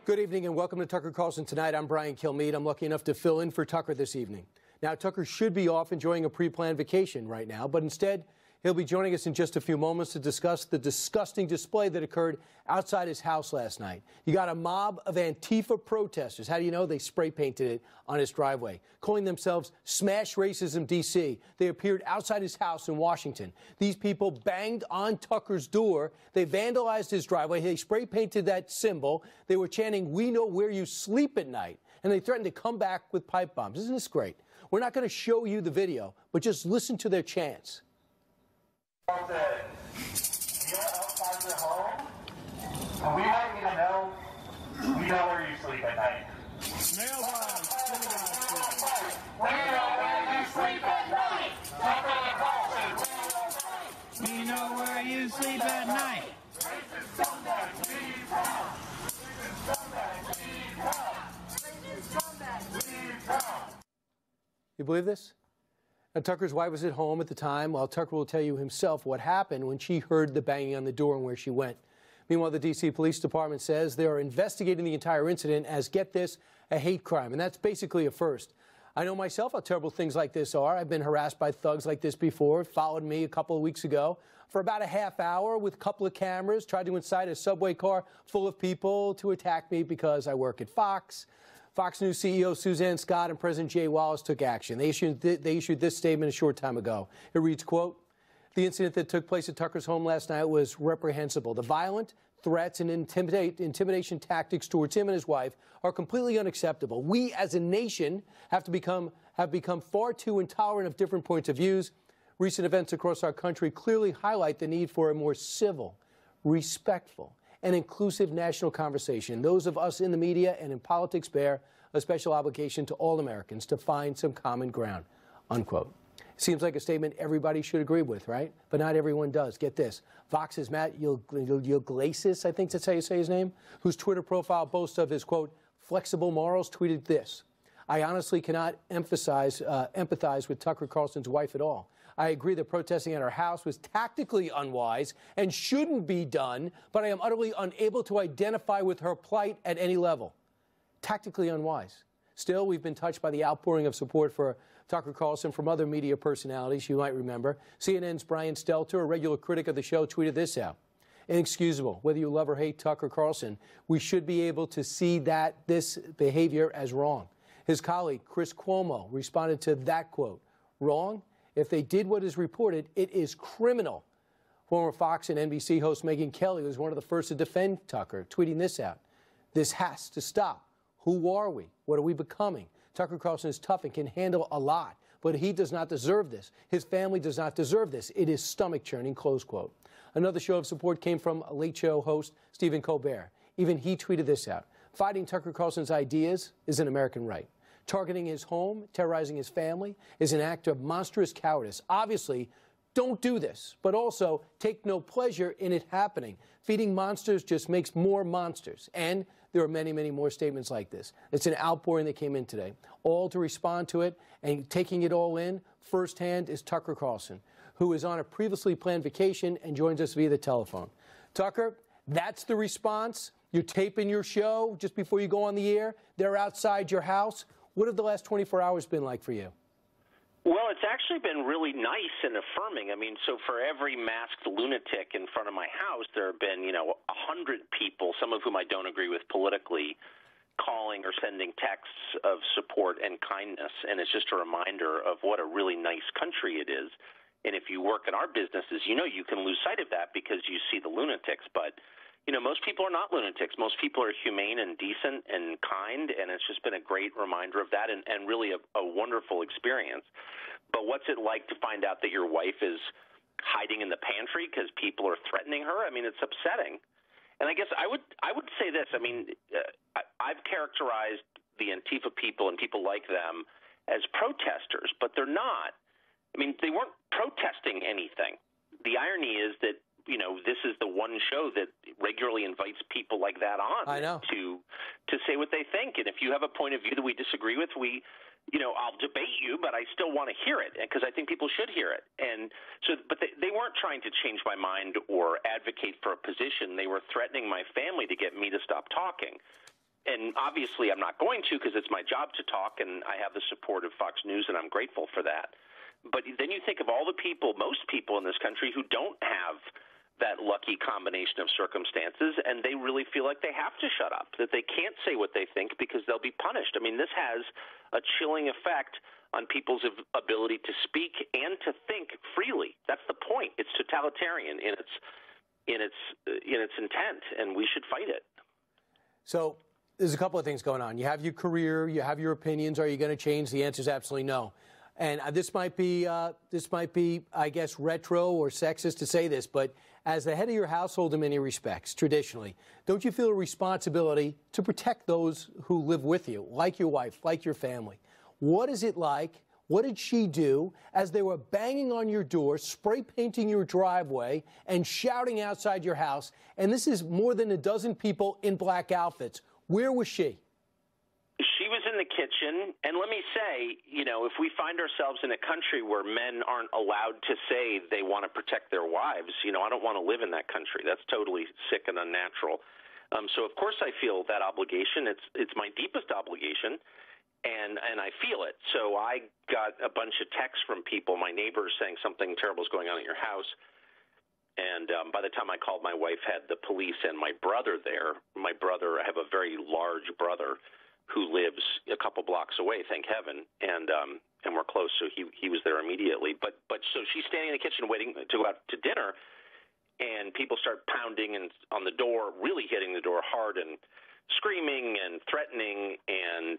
Good evening and welcome to Tucker Carlson Tonight. I'm Brian Kilmeade. I'm lucky enough to fill in for Tucker this evening. Now, Tucker should be off enjoying a pre-planned vacation right now, but instead, he'll be joining us in just a few moments to discuss the disgusting display that occurred outside his house last night. You got a mob of Antifa protesters. How do you know? They spray painted it on his driveway, calling themselves Smash Racism DC. They appeared outside his house in Washington. These people banged on Tucker's door. They vandalized his driveway. They spray painted that symbol. They were chanting, "We know where you sleep at night." And they threatened to come back with pipe bombs. Isn't this great? We're not going to show you the video, but just listen to their chants. You're outside your home, and we want you to know we know where you sleep at night. We know where you sleep at night. We know where you sleep at night. You believe this? Now, Tucker's wife was at home at the time, while Tucker will tell you himself what happened when she heard the banging on the door and where she went. Meanwhile, the D.C. Police Department says they are investigating the entire incident as, get this, a hate crime. And that's basically a first. I know myself how terrible things like this are. I've been harassed by thugs like this before. It followed me a couple of weeks ago for about a half hour with a couple of cameras, tried to incite a subway car full of people to attack me because I work at Fox. Fox News CEO Suzanne Scott and President Jay Wallace took action. They issued this statement a short time ago. It reads, quote, "The incident that took place at Tucker's home last night was reprehensible. The violent threats and intimidation tactics towards him and his wife are completely unacceptable. We as a nation have become far too intolerant of different points of views. Recent events across our country clearly highlight the need for a more civil, respectful, and inclusive national conversation. Those of us in the media and in politics bear a special obligation to all Americans to find some common ground," unquote. Seems like a statement everybody should agree with, right? But not everyone does. Get this. Vox's Matt Yglesias, I think that's how you say his name, whose Twitter profile boasts of his, quote, "flexible morals," tweeted this: "I honestly cannot empathize with Tucker Carlson's wife at all. I agree that protesting at our house was tactically unwise and shouldn't be done, but I am utterly unable to identify with her plight at any level." Tactically unwise. Still, we've been touched by the outpouring of support for Tucker Carlson from other media personalities you might remember. CNN's Brian Stelter, a regular critic of the show, tweeted this out: "Inexcusable. Whether you love or hate Tucker Carlson, we should be able to see this behavior as wrong." His colleague, Chris Cuomo, responded to that quote: "Wrong? If they did what is reported, it is criminal." Former Fox and NBC host Megyn Kelly was one of the first to defend Tucker, tweeting this out: "This has to stop. Who are we? What are we becoming? Tucker Carlson is tough and can handle a lot, but he does not deserve this. His family does not deserve this. It is stomach-churning," close quote. Another show of support came from Late Show host Stephen Colbert. Even he tweeted this out: "Fighting Tucker Carlson's ideas is an American right. Targeting his home, terrorizing his family, is an act of monstrous cowardice. Obviously, don't do this, but also take no pleasure in it happening. Feeding monsters just makes more monsters." And there are many, many more statements like this. It's an outpouring that came in today. All to respond to it and taking it all in firsthand is Tucker Carlson, who is on a previously planned vacation and joins us via the telephone. Tucker, that's the response. You're taping your show just before you go on the air. They're outside your house. What have the last 24 hours been like for you? Well, it's actually been really nice and affirming. I mean, so for every masked lunatic in front of my house, there have been, 100 people, some of whom I don't agree with politically, calling or sending texts of support and kindness. And it's just a reminder of what a really nice country it is. And if you work in our businesses, you can lose sight of that because you see the lunatics. But most people are not lunatics. Most people are humane and decent and kind, and it's just been a great reminder of that and really a wonderful experience. But what's it like to find out that your wife is hiding in the pantry because people are threatening her? I mean, it's upsetting. And I guess I would say this. I mean, I've characterized the Antifa people and people like them as protesters, but they're not. I mean, they weren't protesting anything. The irony is that this is the one show that regularly invites people like that on to say what they think. And if you have a point of view that we disagree with, I'll debate you, but I still want to hear it because I think people should hear it. And so, but they weren't trying to change my mind or advocate for a position. They were threatening my family to get me to stop talking. And obviously I'm not going to because it's my job to talk, and I have the support of Fox News, and I'm grateful for that. But then you think of all the people, most people in this country who don't have that lucky combination of circumstances, and they really feel like they have to shut up, that they can't say what they think because they'll be punished. I mean, this has a chilling effect on people's ability to speak and to think freely. That's the point. It's totalitarian in its intent, and we should fight it. So there's a couple of things going on. You have your career, you have your opinions. Are you going to change? The answer is absolutely no. And this might be, I guess, retro or sexist to say this, but as the head of your household in many respects, traditionally, don't you feel a responsibility to protect those who live with you, like your wife, like your family? What is it like? What did she do as they were banging on your door, spray painting your driveway, and shouting outside your house? And this is more than a dozen people in black outfits. Where was she? She was in the kitchen, and let me say, if we find ourselves in a country where men aren't allowed to say they want to protect their wives, I don't want to live in that country. That's totally sick and unnatural. So, of course, I feel that obligation. It's my deepest obligation, and I feel it. So I got a bunch of texts from people, my neighbors, saying something terrible is going on at your house. And by the time I called, my wife had the police and my brother there. My brother, I have a very large brother who lives a couple blocks away, thank heaven, and we're close, so he was there immediately. But so she's standing in the kitchen waiting to go out to dinner, and people start pounding on the door, really hitting the door hard and screaming and threatening, and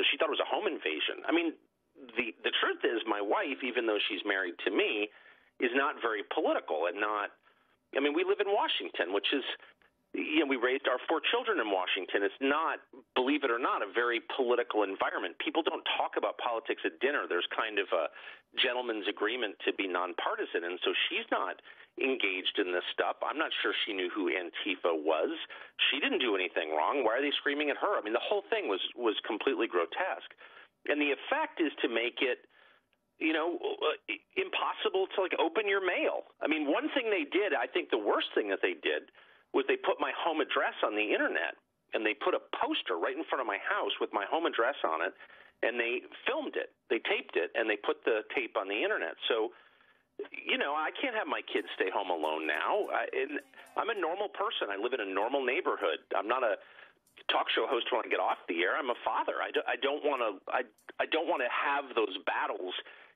she thought it was a home invasion. I mean, the truth is, my wife, even though she's married to me, is not very political and not. I mean, we live in Washington, which is. We raised our 4 children in Washington. It's not, believe it or not, a very political environment. People don't talk about politics at dinner. There's kind of a gentleman's agreement to be nonpartisan, and so she's not engaged in this stuff. I'm not sure she knew who Antifa was. She didn't do anything wrong. Why are they screaming at her? I mean, the whole thing was completely grotesque. And the effect is to make it impossible to open your mail. I mean, one thing they did, I think the worst thing that they did was they put my home address on the internet, and they put a poster right in front of my house with my home address on it, and they filmed it, they taped it, and they put the tape on the internet. So, I can't have my kids stay home alone now. I'm a normal person. I live in a normal neighborhood. I'm not a talk show host when I get off the air. I'm a father. I don't want to have those battles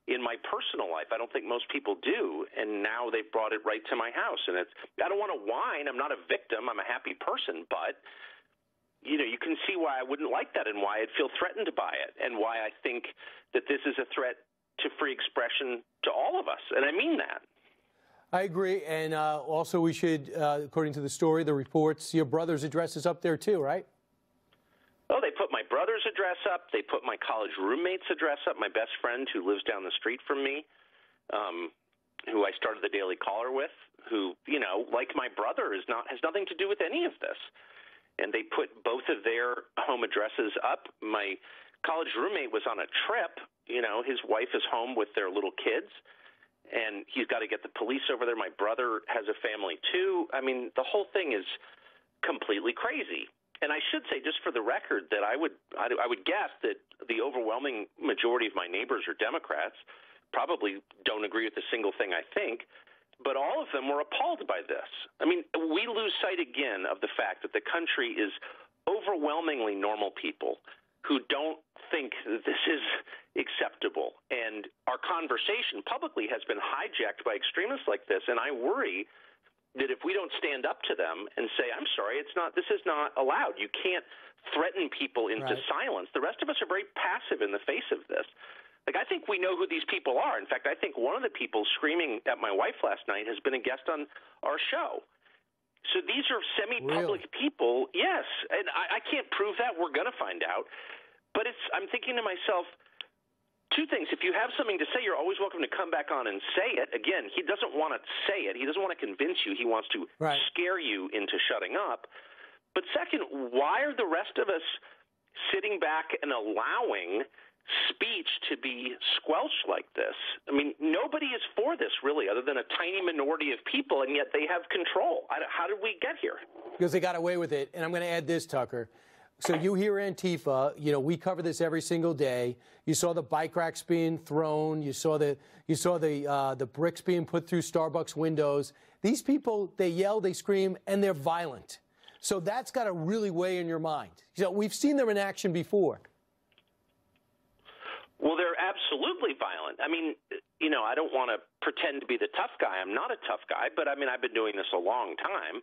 in my personal life. I don't think most people do, and now they've brought it right to my house. And I don't want to whine. I'm not a victim. I'm a happy person, but you can see why I wouldn't like that and why I'd feel threatened by it and why I think that this is a threat to free expression to all of us, and I mean that. I agree, and also we should, according to the story, the reports, your brother's address is up there too, right? Oh, they put my brother's address up. They put my college roommate's address up, my best friend who lives down the street from me, who I started the Daily Caller with, who, like my brother, has nothing to do with any of this. And they put both of their home addresses up. My college roommate was on a trip. His wife is home with their little kids, and he's got to get the police over there. My brother has a family, too. I mean, the whole thing is completely crazy. And I should say, just for the record, that I would guess that the overwhelming majority of my neighbors are Democrats, probably don't agree with a single thing I think, but all of them were appalled by this. I mean, we lose sight again of the fact that the country is overwhelmingly normal people who don't think that this is acceptable. And our conversation publicly has been hijacked by extremists like this, and I worry that if we don't stand up to them and say, I'm sorry, this is not allowed. You can't threaten people into silence. The rest of us are very passive in the face of this. I think we know who these people are. In fact, I think one of the people screaming at my wife last night has been a guest on our show. So these are semi-public people. Yes, and I can't prove that. We're going to find out. But I'm thinking to myself, 2 things. If you have something to say, you're always welcome to come back on and say it. Again, he doesn't want to say it. He doesn't want to convince you. He wants to scare you into shutting up. But second, why are the rest of us sitting back and allowing speech to be squelched like this? I mean, nobody is for this, really, other than a tiny minority of people, and yet they have control. How did we get here? Because they got away with it. And I'm going to add this, Tucker. So you hear Antifa, you know, we cover this every single day. You saw the bike racks being thrown. You saw the bricks being put through Starbucks windows. These people, they yell, they scream, and they're violent. So that's got to really weigh in your mind. You know, we've seen them in action before. Well, they're absolutely violent. I mean, you know, I don't want to pretend to be the tough guy. I'm not a tough guy, but I mean, I've been doing this a long time,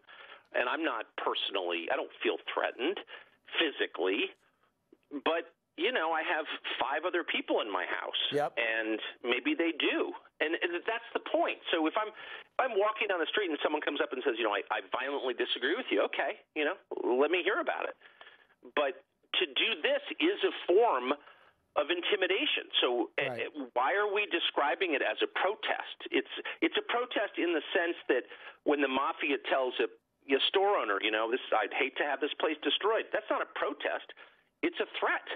and I'm not personally, I don't feel threatened physically, but, you know, I have 5 other people in my house, and maybe they do. And that's the point. So if I'm walking down the street and someone comes up and says, you know, I violently disagree with you, okay, you know, let me hear about it. But to do this is a form of intimidation. So why are we describing it as a protest? It's a protest in the sense that when the mafia tells a store owner, you know, I'd hate to have this place destroyed. That's not a protest. It's a threat.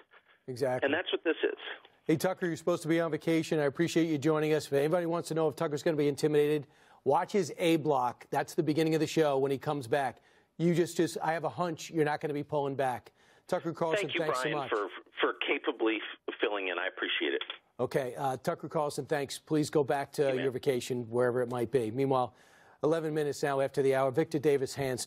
Exactly. And that's what this is. Hey, Tucker, you're supposed to be on vacation. I appreciate you joining us. If anybody wants to know if Tucker's going to be intimidated, watch his A block. That's the beginning of the show when he comes back. You just I have a hunch you're not going to be pulling back. Tucker Carlson, thanks so much. Thank you, Brian, for capably filling in. I appreciate it. Okay. Tucker Carlson, thanks. Please go back to your vacation, wherever it might be. Meanwhile, 11 minutes now after the hour. Victor Davis, hands.